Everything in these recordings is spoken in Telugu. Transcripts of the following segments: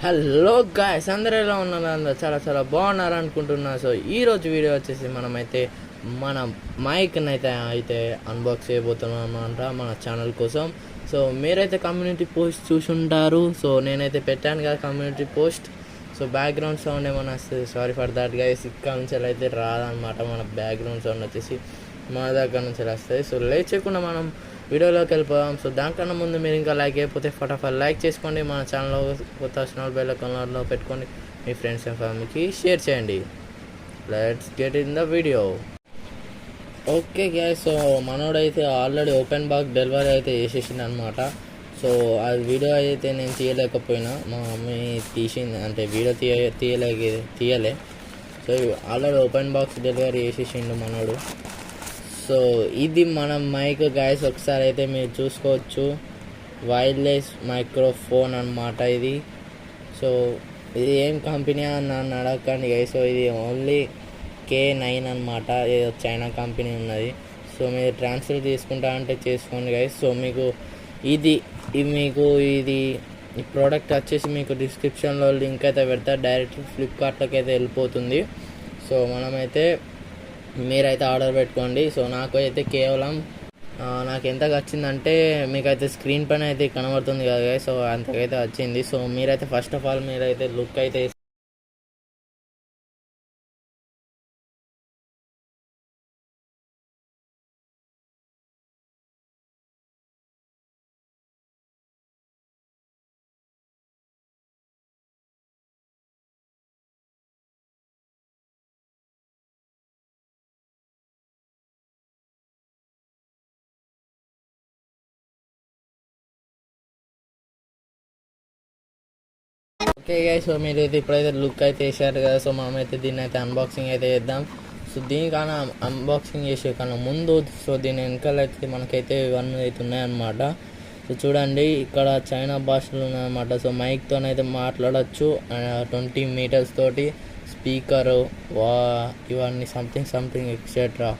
హలో గాయ్స్, అందరూ ఎలా ఉన్నారు? అందరూ చాలా చాలా బాగున్నారు అనుకుంటున్నా. సో ఈరోజు వీడియో వచ్చేసి మనమైతే మన మైక్ని అయితే అన్బాక్స్ చేయబోతున్నాం అనమాట మన ఛానల్ కోసం. సో మీరైతే కమ్యూనిటీ పోస్ట్ చూసుంటారు. సో నేనైతే పెట్టాను కదా community post. So background sound ఏమైనా వస్తుంది, సారీ ఫర్ దాట్ గైస్. ఇక్కడ నుంచి అయితే రాదనమాట, మన బ్యాక్గ్రౌండ్ సౌండ్ వచ్చేసి మన దగ్గర నుంచి వస్తుంది. సో లేచకుండా మనం వీడియోలోకి వెళ్ళిపోదాం. సో దానికన్నా ముందు మీరు ఇంకా లైక్ అయిపోతే ఫటాఫట్ లైక్ చేసుకోండి. మన ఛానల్లో కొత్త వచ్చిన బెల్ ఐకాన్లో పెట్టుకోండి, మీ ఫ్రెండ్స్ అండ్ ఫ్యామిలీకి షేర్ చేయండి. Let's get in the video. Okay guys, so మనోడైతే ఆల్రెడీ ఓపెన్ బాక్స్ డెలివరీ అయితే చేసేసింది అనమాట. సో ఆ వీడియో అయితే నేను తీయలేకపోయినా, మా మమ్మీ తీసింది, అంటే వీడియో తీయలే. So already open box delivery చేసేసిండు మనోడు. సో ఇది మన మైక్ గాయస్, ఒకసారి అయితే మీరు చూసుకోవచ్చు. వైర్లెస్ మైక్రోఫోన్ అనమాట ఇది. సో ఇది ఏం కంపెనీ అని నన్ను అడగండి గైస్. సో ఇది ఓన్లీ K9 అనమాట, ఏదో చైనా కంపెనీ ఉన్నది. సో మీరు ట్రాన్స్ఫర్ తీసుకుంటా అంటే చేసుకోండి గైస్. సో ఇది ఈ ప్రోడక్ట్ వచ్చేసి మీకు డిస్క్రిప్షన్లో లింక్ అయితే పెడతా, డైరెక్ట్ ఫ్లిప్కార్ట్లోకి అయితే వెళ్ళిపోతుంది. సో మనమైతే మీరైతే ఆర్డర్ పెట్టుకోండి. సో నాకు అయితే కేవలం నాకు ఎంత వచ్చిందంటే మీకైతే స్క్రీన్ పైన అయితే కనబడుతుంది కదా. సో అంతకైతే వచ్చింది. సో మీరైతే ఫస్ట్ ఆఫ్ ఆల్ మీరైతే లుక్ అయితే ఓకే గైస్. సో మీరు అయితే ఇప్పుడైతే లుక్ అయితే వేసారు కదా. సో మనమైతే దీన్ని అయితే అన్బాక్సింగ్ అయితే చేద్దాం. సో దీనికన్నా అన్బాక్సింగ్ చేసే కన్నా ముందు, సో దీని వెనకాల అయితే మనకైతే ఇవన్నీ అయితే ఉన్నాయన్నమాట. సో చూడండి, ఇక్కడ చైనా భాషలు ఉన్నాయన్నమాట. సో మైక్తోనైతే మాట్లాడచ్చు, 20 మీటర్స్ తోటి స్పీకరు, ఇవన్నీ సంథింగ్ ఎక్సెట్రా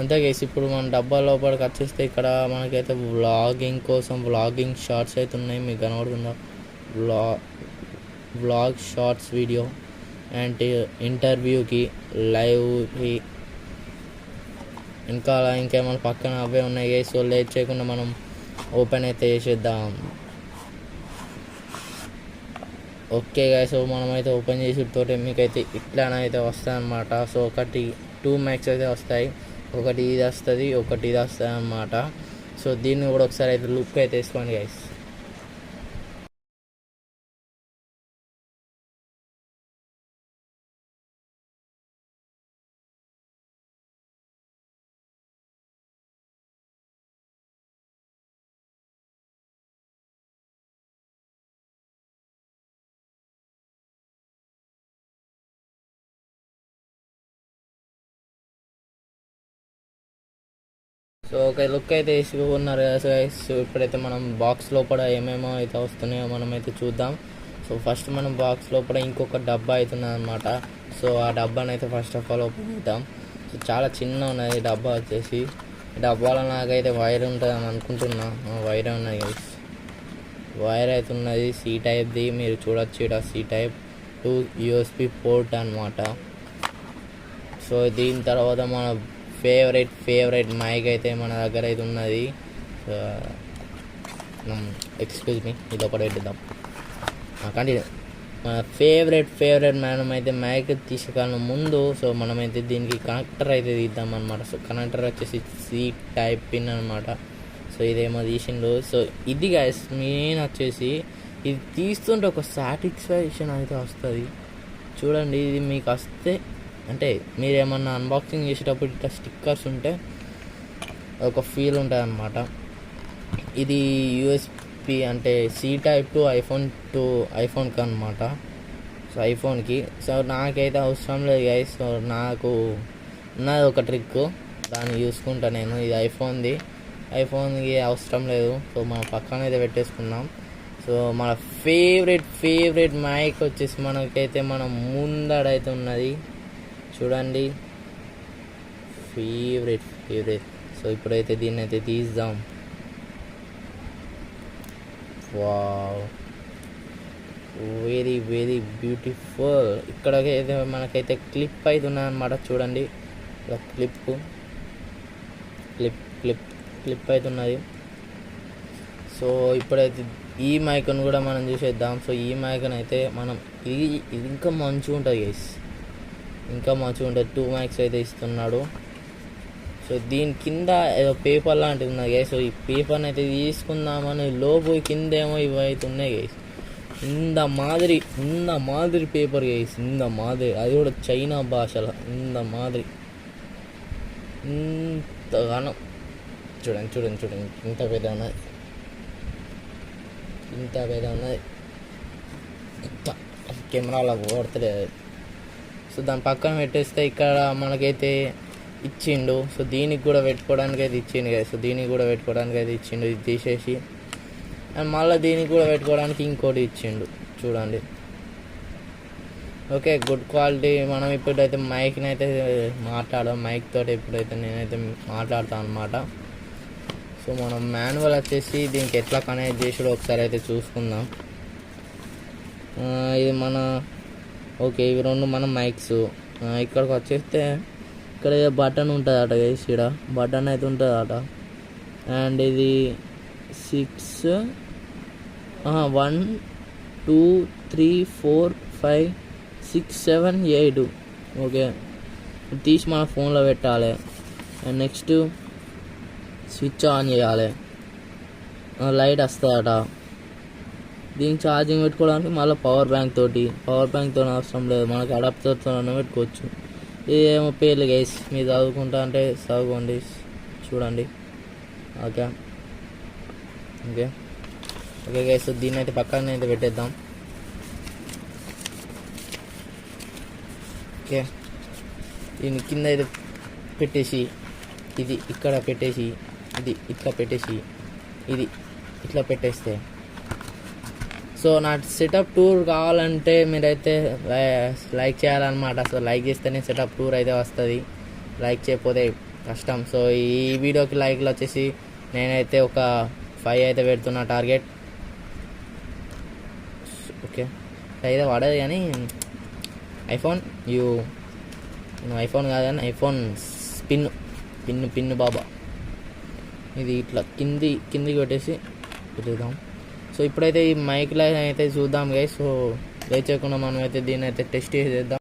అంతే గైస్. ఇప్పుడు మన డబ్బా లోపలికి వచ్చేస్తే ఇక్కడ మనకైతే వ్లాగింగ్ షార్ట్స్ అయితే ఉన్నాయి, మీకు కనబడుతుందా? వ్లాగ్ షార్ట్స్ వీడియో అండ్ ఇంటర్వ్యూకి, లైవ్కి, ఇంకా ఇంకేమైనా పక్కన అవే ఉన్నాయి. సో లేట్ చేయకుండా మనం ఓపెన్ అయితే చేసేద్దాం. ఓకే గాయస్, సో మనమైతే ఓపెన్ చేసేటతోటి మీకైతే ఇట్లానైతే వస్తాయి అన్నమాట. సో ఒకటి 2 మైక్స్ అయితే వస్తాయి, ఒకటి ఇది వస్తుంది, ఒకటి ఇది వస్తుంది అన్నమాట. సో దీన్ని కూడా ఒకసారి అయితే లుక్ అయితే వేసుకోండి గైస్. సో ఒక లుక్ అయితే వేసుకున్నారు కదా. సో ఇప్పుడైతే మనం బాక్స్ లోపల ఏమేమో అయితే వస్తున్నాయో మనమైతే చూద్దాం. సో ఫస్ట్ మనం బాక్స్ లోపల ఇంకొక డబ్బా అవుతుంది అనమాట. సో ఆ డబ్బాని అయితే ఫస్ట్ ఆఫ్ ఆల్ ఓపెన్ చేద్దాం. సో చాలా చిన్న ఉన్నది డబ్బా వచ్చేసి. డబ్బాలో నాకైతే వైర్ ఉంటుంది అని అనుకుంటున్నా. వైర్ ఉన్నది, వైర్ అయితే ఉన్నది C టైప్ది, మీరు చూడొచ్చు ఇక్కడ C type to USB port అనమాట. సో దీని తర్వాత మన ఫేవరెట్ మైక్ అయితే మన దగ్గర అయితే ఉన్నది. ఎక్స్క్యూజ్ మీ, ఇది ఒకటి పెట్టిద్దాం. కంటిన్యూ. మన ఫేవరెట్ మనం అయితే మైక్ తీసుకున్న ముందు సో మనమైతే దీనికి కనెక్టర్ అయితే తీద్దాం అనమాట. సో కనెక్టర్ వచ్చేసి C టైప్ పిన్ అనమాట. సో ఇదేమో తీసిండు. సో ఇది గైస్ మెయిన్ వచ్చేసి, ఇది తీస్తుంటే ఒక సాటిస్ఫాక్షన్ అయితే వస్తుంది. చూడండి, ఇది మీకు వస్తే అంటే మీరు ఏమన్నా అన్బాక్సింగ్ చేసేటప్పుడు ఇట్లా స్టిక్కర్స్ ఉంటే ఒక ఫీల్ ఉంటుంది అన్నమాట. ఇది USB అంటే C టైప్ టు ఐఫోన్కి అనమాట. సో ఐఫోన్కి. సో నాకైతే అవసరం లేదు గైస్. సో నాకు ఉన్నది ఒక ట్రిక్, దాన్ని చూసుకుంటా నేను. ఇది ఐఫోన్కి అవసరం లేదు. సో మనం పక్కన అయితే పెట్టేసుకున్నాం. సో మన ఫేవరెట్ మైక్ వచ్చేసి మనకైతే మనం ముందడైతే ఉన్నది చూడండి, ఫేవరెట్. సో ఇప్పుడైతే దీన్ని అయితే తీద్దాం. Wow very very beautiful. ఇక్కడ మనకైతే క్లిప్ అయితే ఉన్నదన్నమాట. చూడండి క్లిప్ క్లిప్ క్లిప్ క్లిప్ అయితే ఉన్నది. సో ఇప్పుడైతే ఈ మైక్ను కూడా మనం చూసేద్దాం. సో ఈ మైక్ని అయితే మనం ఇది ఇంకా మంచిగా ఉంటుంది గైస్, ఇంకా మంచిగా ఉంటుంది. 2 మైక్స్ అయితే ఇస్తున్నాడు. సో దీని కింద ఏదో పేపర్ లాంటిది ఉన్నది గైస్. సో ఈ పేపర్ని అయితే తీసుకుందామని లోపు కిందేమో ఇవి అయితే ఉన్నాయి గైస్. ఇంత మాదిరి పేపర్ గైస్, ఇంత మాదిరి, అది కూడా చైనా భాషలో ఇంత మాదిరి, ఇంతగానం. చూడండి చూడండి చూడండి, ఇంత పెద్ద ఉన్నది, ఇంత పెద్ద ఉన్నది. కెమెరాలో కొడతలేదు. సో దాని పక్కన పెట్టేస్తే ఇక్కడ మనకైతే ఇచ్చిండు. సో దీనికి కూడా పెట్టుకోవడానికి అయితే ఇచ్చిండు కదా. సో దీనికి కూడా పెట్టుకోవడానికి అయితే ఇచ్చిండు. ఇది తీసేసి అండ్ మళ్ళీ దీనికి కూడా పెట్టుకోవడానికి ఇంకోటి ఇచ్చిండు. చూడండి. Okay, good quality. మనం ఇప్పుడైతే మైక్ని అయితే మాట్లాడాం. మైక్ తోటి ఇప్పుడైతే నేనైతే మాట్లాడతాను అనమాట. సో మనం మాన్యువల్ వచ్చేసి దీనికి ఎట్లా కనెక్ట్ చేసుడో ఒకసారి అయితే చూసుకుందాం. ఇది మన ఓకే, ఇవి 2 మన మైక్స్. ఇక్కడికి వచ్చేస్తే ఇక్కడ బటన్ ఉంటుంది అట గైస్, ఇక్కడ బటన్ అయితే ఉంటుంది అట. అండ్ ఇది 6 1 2 3 4 5 6 7 8. ఓకే, తీసి మన ఫోన్లో పెట్టాలి. అండ్ నెక్స్ట్ స్విచ్ ఆన్ చేయాలి, లైట్ వస్తుందట. దీనికి ఛార్జింగ్ పెట్టుకోవడానికి మళ్ళీ పవర్ బ్యాంక్తో అవసరం లేదు, మనకి అడాప్టర్తోనే పెట్టుకోవచ్చు. ఇదేమో పేర్లు గైస్, మీరు చదువుకుంటా అంటే చదువుకోండి, చూడండి. ఓకే ఓకే ఓకే గైస్, దీన్ని అయితే పక్కన అయితే పెట్టేద్దాం. ఓకే, దీన్ని కింద అయితే పెట్టేసి, ఇది ఇక్కడ పెట్టేసి, ఇది ఇట్లా పెట్టేసి, ఇది ఇట్లా పెట్టేస్తే, సో నా సెటప్ టూర్ కావాలంటే మీరైతే లైక్ చేయాలన్నమాట. సో లైక్ చేస్తేనే సెటప్ టూర్ అయితే వస్తుంది, లైక్ చేయకపోతే కష్టం. సో ఈ వీడియోకి లైక్లు వచ్చేసి నేనైతే ఒక 5 అయితే పెడుతున్నా టార్గెట్. ఓకే, అయితే పడదు కానీ ఐఫోన్ ఐఫోన్ కాదు కానీ ఐఫోన్ పిన్ బాబా. ఇది ఇట్లా కిందికి పెట్టేసి పెట్టుదాం. సో ఇప్పుడైతే ఈ మైక్లో అయితే చూద్దాం గైస్. సో లేచకుండా మనం అయితే దీన్ని అయితే టెస్ట్ చేద్దాం.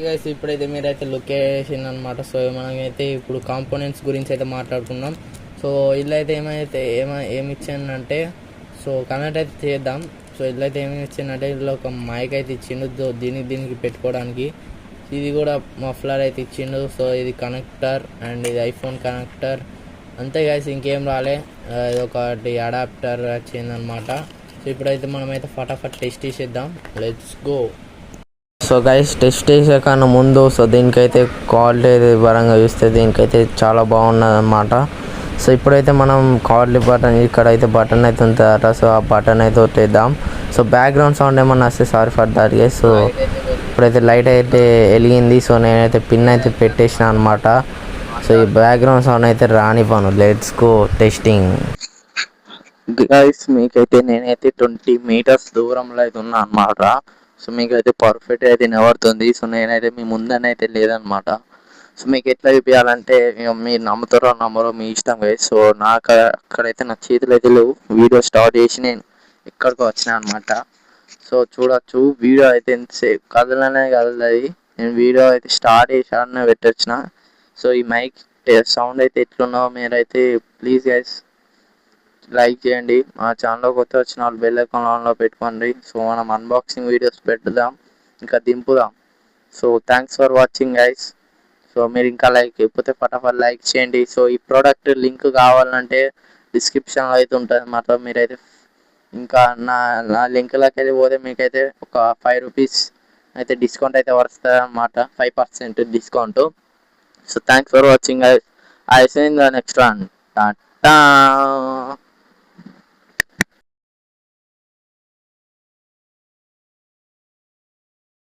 గైస్ ఇప్పుడైతే మీరైతే లొకేషన్ అనమాట. సో మనమైతే ఇప్పుడు కాంపోనెంట్స్ గురించి అయితే మాట్లాడుకుందాం. సో ఇల్లు అయితే ఏమి ఇచ్చానంటే, సో కనెక్ట్ అయితే చేద్దాం. సో ఇల్లు అయితే ఏమి ఇచ్చిందంటే, ఇందులో ఒక మైక్ అయితే ఇచ్చిండు దీనికి పెట్టుకోవడానికి. ఇది కూడా మఫ్లర్ అయితే ఇచ్చిండు. సో ఇది కనెక్టర్ అండ్ ఇది ఐఫోన్ కనెక్టర్ అంతే గైస్, ఇంకేం రాలే. ఇది ఒకటి అడాప్టర్ వచ్చిందనమాట. సో ఇప్పుడైతే మనమైతే ఫటాఫట్ టెస్ట్ చేసేద్దాం. Let's go. So guys test చేసే కన్నా ముందు సో దీనికైతే క్వాలిటీ పరంగా చూస్తే దీనికైతే చాలా బాగున్నది అనమాట. సో ఇప్పుడైతే మనం క్వాలిటీ బటన్ ఇక్కడైతే బటన్ అయితే ఉంటుందట. సో ఆ బటన్ అయితే ఒట్టేద్దాం. సో బ్యాక్గ్రౌండ్ సౌండ్ ఏమన్నా వస్తే sorry for that guys. So ఇప్పుడైతే లైట్ అయితే వెలిగింది. సో నేనైతే పిన్ అయితే పెట్టేసిన అనమాట. సో ఈ బ్యాక్గ్రౌండ్ సౌండ్ అయితే రానివ్వను. Let's go testing. గైస్ మీకైతే నేనైతే 20 మీటర్స్ దూరంలో అయితే ఉన్నా అనమాట. సో మీకైతే పర్ఫెక్ట్ అయితే వినబడుతుంది. సో నేనైతే మీ ముందనైతే లేదనమాట. సో మీకు ఎట్లా చూపించాలంటే మీరు నమ్ముతారో నమ్మరో మీ ఇష్టం గైస్. సో నాకు అక్కడైతే నా చేతులు అయితే లేవు. వీడియో స్టార్ట్ చేసి నేను ఎక్కడికి వచ్చినా అనమాట. సో చూడొచ్చు వీడియో అయితే ఎంతసేపు కదలనే కదలది. నేను వీడియో అయితే స్టార్ట్ చేసి పెట్టొచ్చిన. సో ఈ మైక్ సౌండ్ అయితే ఎట్లున్నావో మీరైతే ప్లీజ్ గైస్ లైక్ చేయండి. మా ఛానల్లో కొత్త వచ్చిన వాళ్ళు బెల్ ఐకాన్ ఆన్లో పెట్టుకోండి. సో మనం అన్బాక్సింగ్ వీడియోస్ పెట్టుదాం, ఇంకా దింపుదాం. So thanks for watching guys. So మీరు ఇంకా లైక్ అయిపోతే ఫటాఫట్ లైక్ చేయండి. సో ఈ ప్రోడక్ట్ లింక్ కావాలంటే డిస్క్రిప్షన్లో అయితే ఉంటుంది అన్నమాట. మీరైతే ఇంకా నా లింక్లోకి అయితే పోతే మీకైతే ఒక 5 రూపీస్ అయితే డిస్కౌంట్ అయితే వస్తుంది అన్నమాట, 5% discount. So thanks for watching guys. I see in the next one. Tata.